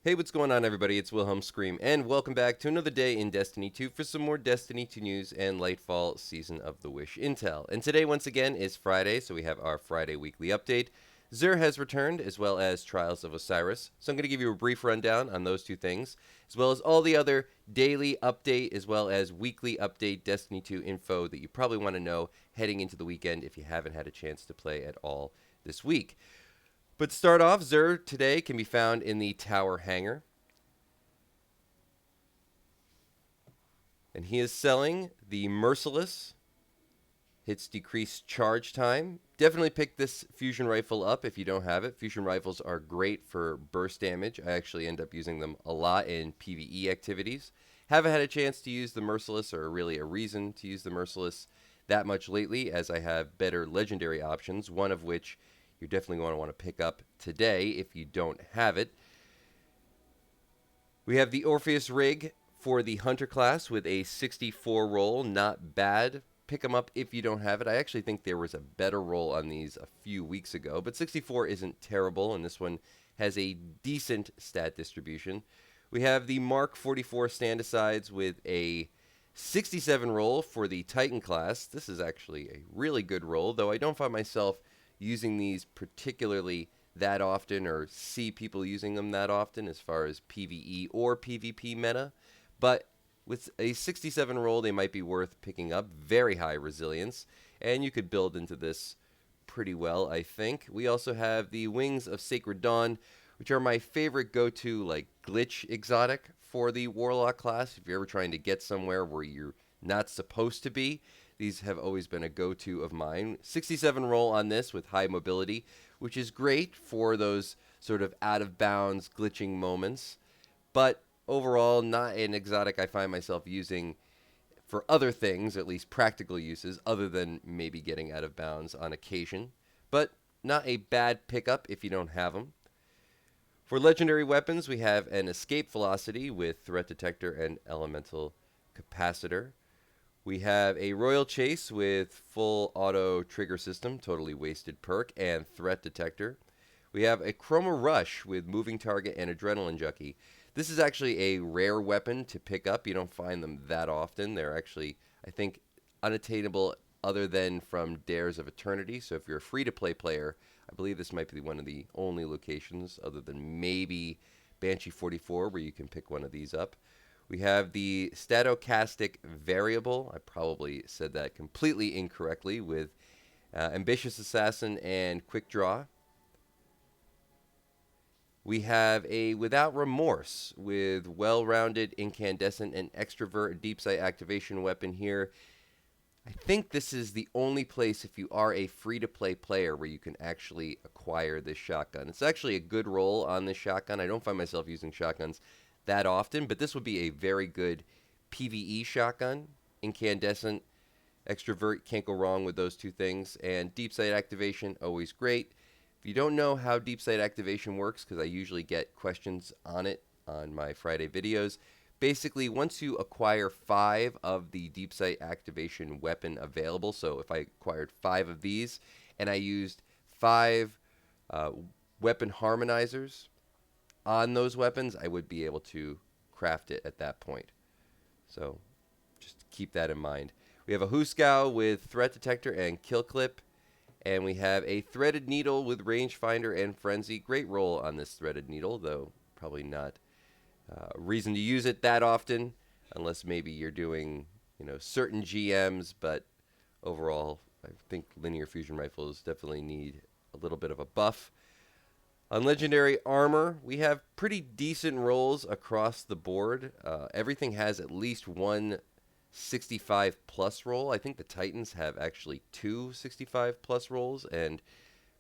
Hey, what's going on, everybody? It's Wilhelm Scream, and welcome back to another day in Destiny 2 for some more Destiny 2 news and Lightfall Season of the Wish intel. And today, once again, is Friday, so we have our Friday weekly update. XUR has returned, as well as Trials of Osiris. So I'm going to give you a brief rundown on those two things, as well as all the other daily update, as well as weekly update Destiny 2 info that you probably want to know heading into the weekend if you haven't had a chance to play at all this week. But to start off, XUR today can be found in the Tower Hangar. And he is selling the Merciless. Hits decreased charge time. Definitely pick this fusion rifle up if you don't have it. Fusion rifles are great for burst damage. I actually end up using them a lot in PvE activities. Haven't had a chance to use the Merciless, or really a reason to use the Merciless that much lately, as I have better legendary options, one of which you're definitely going to want to pick up today if you don't have it. We have the Orpheus rig for the Hunter class with a 64 roll. Not bad. Pick them up if you don't have it. I actually think there was a better roll on these a few weeks ago, but 64 isn't terrible, and this one has a decent stat distribution. We have the Mark 44 stand-asides with a 67 roll for the Titan class. This is actually a really good roll, though I don't find myself using these particularly that often or see people using them that often as far as PvE or PvP meta. But with a 67 roll, they might be worth picking up. Very high resilience, and you could build into this pretty well, I think. We also have the Wings of Sacred Dawn, which are my favorite go-to like glitch exotic for the Warlock class. If you're ever trying to get somewhere where you're not supposed to be, these have always been a go-to of mine. 67 roll on this with high mobility, which is great for those sort of out-of-bounds glitching moments. But overall, not an exotic I find myself using for other things, at least practical uses, other than maybe getting out of bounds on occasion. But not a bad pickup if you don't have them. For legendary weapons, we have an escape velocity with threat detector and elemental capacitor. We have a Royal Chase with full auto trigger system, totally wasted perk, and threat detector. We have a Chroma Rush with moving target and adrenaline junkie. This is actually a rare weapon to pick up. You don't find them that often. They're actually, I think, unattainable other than from Dares of Eternity. So if you're a free-to-play player, I believe this might be one of the only locations other than maybe Banshee 44 where you can pick one of these up. We have the Statocastic Variable. I probably said that completely incorrectly with Ambitious Assassin and Quick Draw. We have a Without Remorse with well-rounded incandescent and extrovert deep sight activation weapon here. I think this is the only place, if you are a free-to-play player, where you can actually acquire this shotgun. It's actually a good roll on this shotgun. I don't find myself using shotguns that often, but this would be a very good PvE shotgun. Incandescent, extrovert, can't go wrong with those two things. And deep sight activation, always great. If you don't know how deep sight activation works, because I usually get questions on it on my Friday videos, basically once you acquire 5 of the deep sight activation weapon available, so if I acquired 5 of these and I used 5 weapon harmonizers on those weapons, I would be able to craft it at that point. So just keep that in mind. We have a Huscow with threat detector and kill clip. And we have a threaded needle with rangefinder and frenzy. Great roll on this threaded needle, though probably not reason to use it that often, unless maybe you're doing certain GMs. But overall, I think linear fusion rifles definitely need a little bit of a buff. On legendary armor, we have pretty decent rolls across the board. Everything has at least one 65 plus roll. I think the Titans have actually 2 65 plus rolls and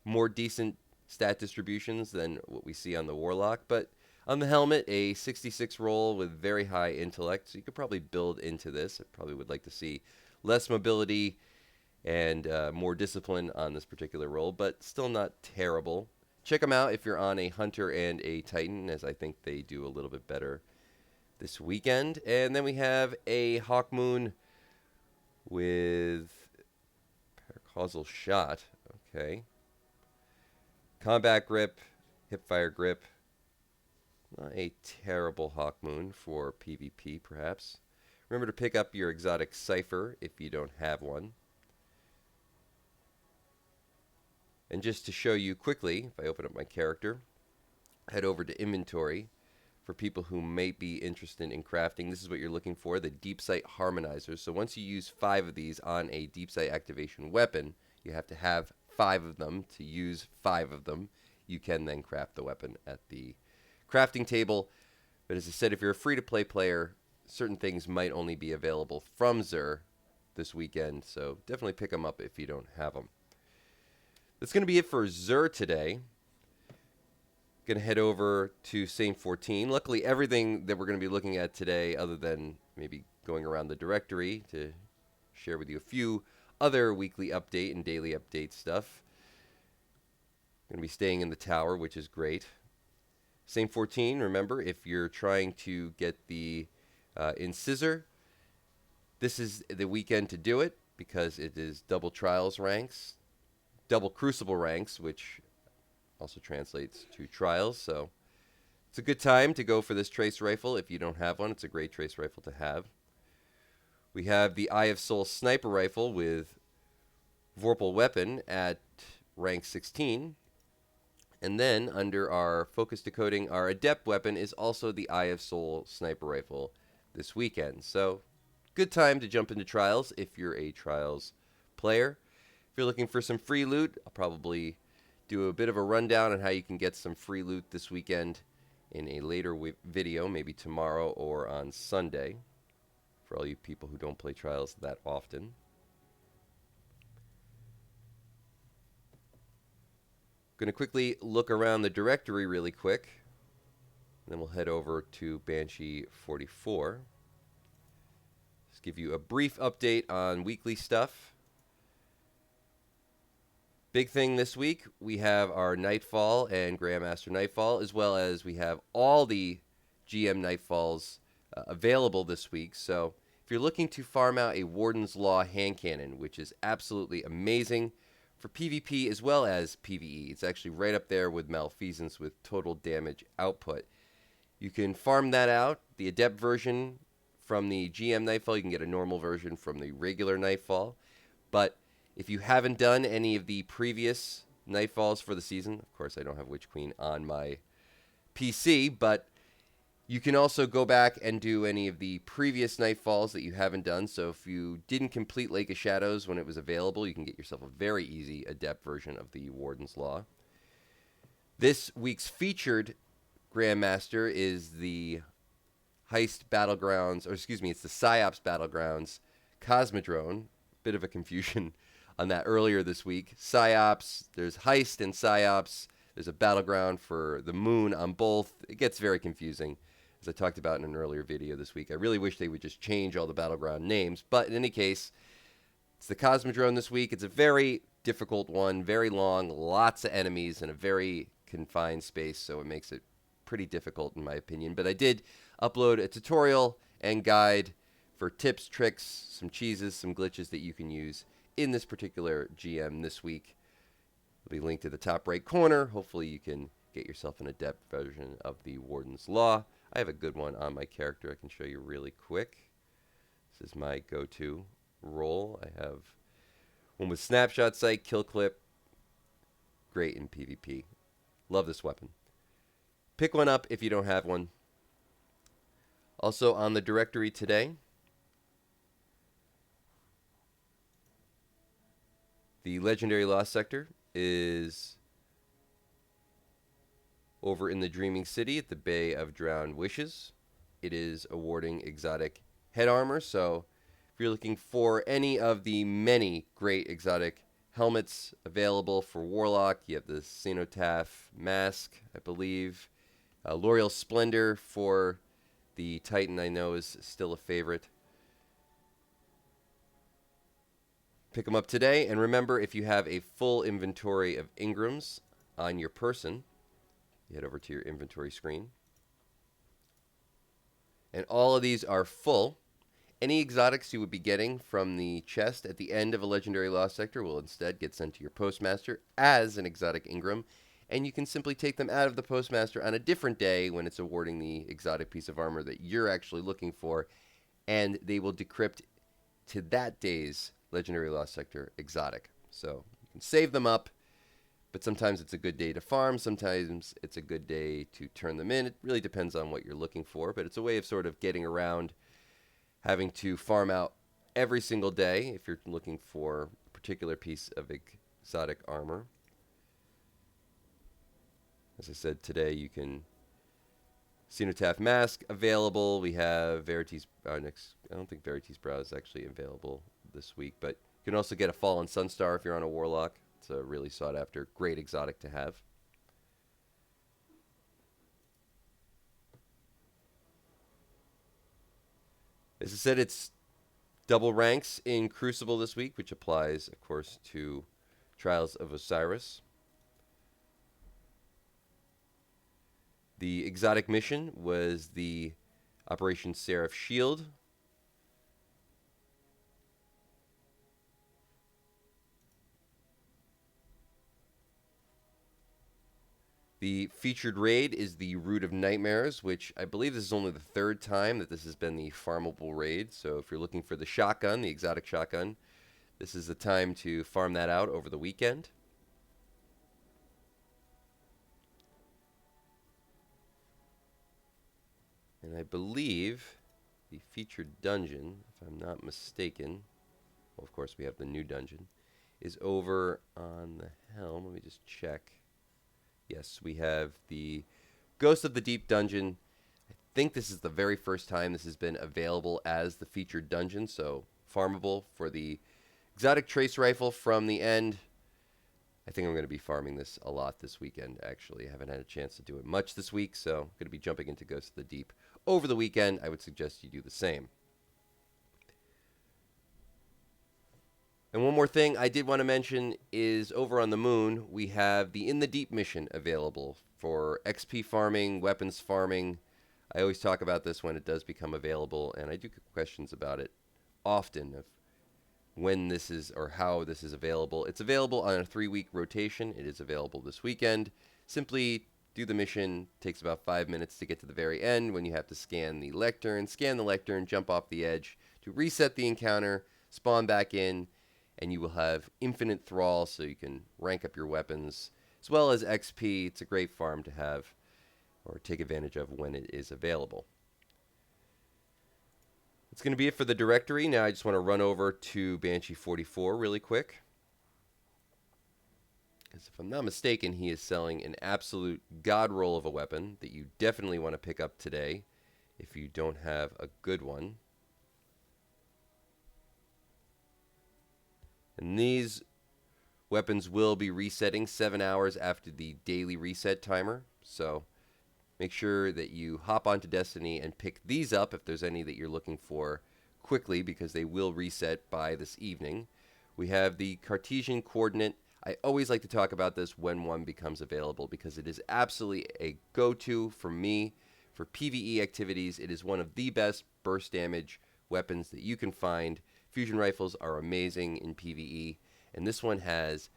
more decent stat distributions than what we see on the Warlock. But on the helmet, a 66 roll with very high intellect, so you could probably build into this. I probably would like to see less mobility and more discipline on this particular roll, but still not terrible. Check them out if you're on a Hunter and a Titan, as I think they do a little bit better this weekend. And then we have a Hawkmoon with paracausal shot. Okay. Combat grip, hipfire grip. Not a terrible Hawkmoon for PvP, perhaps. Remember to pick up your exotic Cipher if you don't have one. And just to show you quickly, if I open up my character, head over to inventory. For people who may be interested in crafting, this is what you're looking for, the Deep Sight Harmonizers. So once you use 5 of these on a Deep Sight activation weapon, you have to have 5 of them to use 5 of them. You can then craft the weapon at the crafting table. But as I said, if you're a free-to-play player, certain things might only be available from XUR this weekend. So definitely pick them up if you don't have them. That's going to be it for XUR today. Going to head over to Saint 14. Luckily, everything that we're going to be looking at today, other than maybe going around the directory to share with you a few other weekly update and daily update stuff. Going to be staying in the tower, which is great. Saint 14, remember, if you're trying to get the Incisor, this is the weekend to do it because it is double Trials ranks, double Crucible ranks, which also translates to Trials. So it's a good time to go for this trace rifle. If you don't have one, it's a great trace rifle to have. We have the Eye of Soul sniper rifle with Vorpal weapon at rank 16. And then under our focus decoding, our adept weapon is also the Eye of Soul sniper rifle this weekend. So good time to jump into Trials if you're a Trials player. If you're looking for some free loot, I'll probably do a bit of a rundown on how you can get some free loot this weekend in a later video, maybe tomorrow or on Sunday, for all you people who don't play Trials that often. Going to quickly look around the directory really quick, and then we'll head over to Banshee 44. Just give you a brief update on weekly stuff. Big thing this week, we have our Nightfall and Grandmaster Nightfall, as well as we have all the GM Nightfalls available this week. So if you're looking to farm out a Warden's Law hand cannon, which is absolutely amazing for PvP as well as PvE, it's actually right up there with Malfeasance with total damage output. You can farm that out, the Adept version from the GM Nightfall. You can get a normal version from the regular Nightfall. But if you haven't done any of the previous Nightfalls for the season, of course I don't have Witch Queen on my PC, but you can also go back and do any of the previous Nightfalls that you haven't done. So if you didn't complete Lake of Shadows when it was available, you can get yourself a very easy Adept version of the Warden's Law. This week's featured Grandmaster is the Heist Battlegrounds, or excuse me, it's the PsyOps Battlegrounds Cosmodrome. Bit of a confusion on that earlier this week. PsyOps, there's Heist and PsyOps. There's a battleground for the moon on both. It gets very confusing, as I talked about in an earlier video this week. I really wish they would just change all the battleground names. But in any case, it's the Cosmodrome this week. It's a very difficult one, very long, lots of enemies in a very confined space, so it makes it pretty difficult in my opinion. But I did upload a tutorial and guide for tips, tricks, some cheeses, some glitches that you can use in this particular GM this week. It'll be linked to the top right corner. Hopefully you can get yourself an adept version of the Warden's Law. I have a good one on my character I can show you really quick. This is my go-to role. I have one with Snapshot Sight, Kill Clip. Great in PvP. Love this weapon. Pick one up if you don't have one. Also on the directory today, the Legendary Lost Sector is over in the Dreaming City at the Bay of Drowned Wishes. It is awarding exotic head armor, so if you're looking for any of the many great exotic helmets available for Warlock, you have the Cenotaph Mask, I believe. L'Oreal Splendor for the Titan, I know, is still a favorite. Pick them up today, and remember, if you have a full inventory of Ingrams on your person, you head over to your inventory screen, and all of these are full. Any exotics you would be getting from the chest at the end of a Legendary Lost Sector will instead get sent to your postmaster as an exotic Ingram, and you can simply take them out of the postmaster on a different day when it's awarding the exotic piece of armor that you're actually looking for, and they will decrypt to that day's Legendary Lost Sector exotic. So you can save them up, but sometimes it's a good day to farm, sometimes it's a good day to turn them in. It really depends on what you're looking for, but it's a way of sort of getting around having to farm out every single day if you're looking for a particular piece of exotic armor. As I said, today you can Cenotaph Mask available. We have Verity's next. I don't think Verity's Brow is actually available this week, but you can also get a Fallen Sunstar if you're on a Warlock. It's a really sought after, great exotic to have. As I said, it's double ranks in Crucible this week, which applies, of course, to Trials of Osiris. The exotic mission was the Operation Seraph Shield. The featured raid is the Root of Nightmares, which I believe this is only the third time that this has been the farmable raid. So if you're looking for the shotgun, the exotic shotgun, this is the time to farm that out over the weekend. And I believe the featured dungeon, if I'm not mistaken, well, of course we have the new dungeon, is over on the helm. Let me just check. Yes, we have the Ghost of the Deep dungeon. I think this is the very first time this has been available as the featured dungeon, so farmable for the exotic trace rifle from the end. I think I'm going to be farming this a lot this weekend, actually. I haven't had a chance to do it much this week, so I'm going to be jumping into Ghost of the Deep over the weekend. I would suggest you do the same. And one more thing I did want to mention is over on the moon, we have the In the Deep mission available for XP farming, weapons farming. I always talk about this when it does become available, and I do get questions about it often of when this is or how this is available. It's available on a 3-week rotation. It is available this weekend. Simply do the mission. It takes about 5 minutes to get to the very end when you have to scan the lectern, jump off the edge to reset the encounter, spawn back in, and you will have infinite thrall so you can rank up your weapons as well as XP. It's a great farm to have or take advantage of when it is available. That's going to be it for the directory. Now I just want to run over to Banshee 44 really quick. Because if I'm not mistaken, he is selling an absolute god roll of a weapon that you definitely want to pick up today if you don't have a good one. And these weapons will be resetting 7 hours after the daily reset timer. So make sure that you hop onto Destiny and pick these up if there's any that you're looking for quickly, because they will reset by this evening. We have the Cartesian coordinate. I always like to talk about this when one becomes available because it is absolutely a go-to for me for PvE activities. It is one of the best burst damage weapons that you can find. Fusion rifles are amazing in PvE, and this one has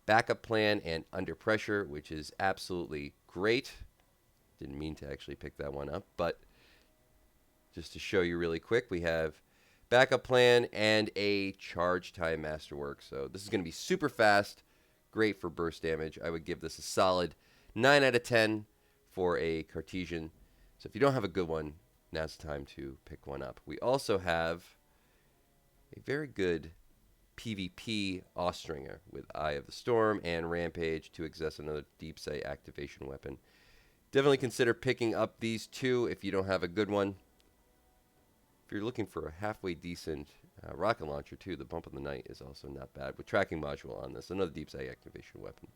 backup plan and under pressure, which is absolutely great. Didn't mean to actually pick that one up, but just to show you really quick, we have backup plan and a charge time masterwork. So this is going to be super fast, great for burst damage. I would give this a solid 9 out of 10 for a Cartesian. So if you don't have a good one, now's the time to pick one up. We also have a very good PvP Austringer with Eye of the Storm and Rampage to access another deep sight activation weapon. Definitely consider picking up these two if you don't have a good one. If you're looking for a halfway decent rocket launcher too, the Bump of the Night is also not bad with tracking module on this. Another deep sight activation weapon.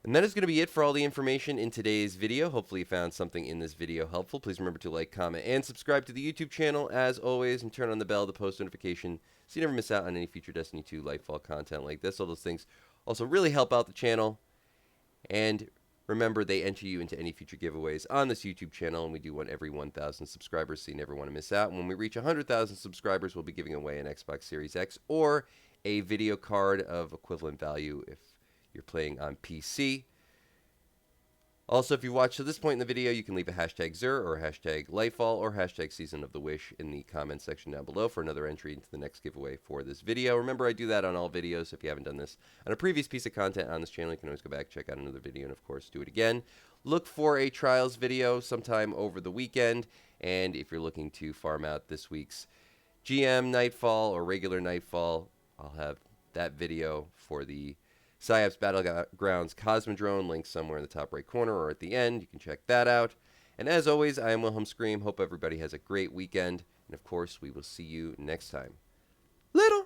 And that is going to be it for all the information in today's video. Hopefully you found something in this video helpful. Please remember to like, comment, and subscribe to the YouTube channel as always, and turn on the bell to post notification so you never miss out on any future Destiny 2 Lightfall content like this. All those things also really help out the channel. And remember, they enter you into any future giveaways on this YouTube channel, and we do one every 1,000 subscribers, so you never want to miss out. And when we reach 100,000 subscribers, we'll be giving away an Xbox Series X or a video card of equivalent value if you're playing on PC. Also, if you watched to this point in the video, you can leave a hashtag XUR or hashtag Lightfall or hashtag Season of the Wish in the comment section down below for another entry into the next giveaway for this video. Remember, I do that on all videos. If you haven't done this on a previous piece of content on this channel, you can always go back, check out another video, and of course, do it again. Look for a Trials video sometime over the weekend, and if you're looking to farm out this week's GM Nightfall or regular Nightfall, I'll have that video for the PsyOps Battlegrounds Cosmodrome, link somewhere in the top right corner or at the end. You can check that out. And as always, I am Wilhelm Scream. Hope everybody has a great weekend. And of course, we will see you next time. Little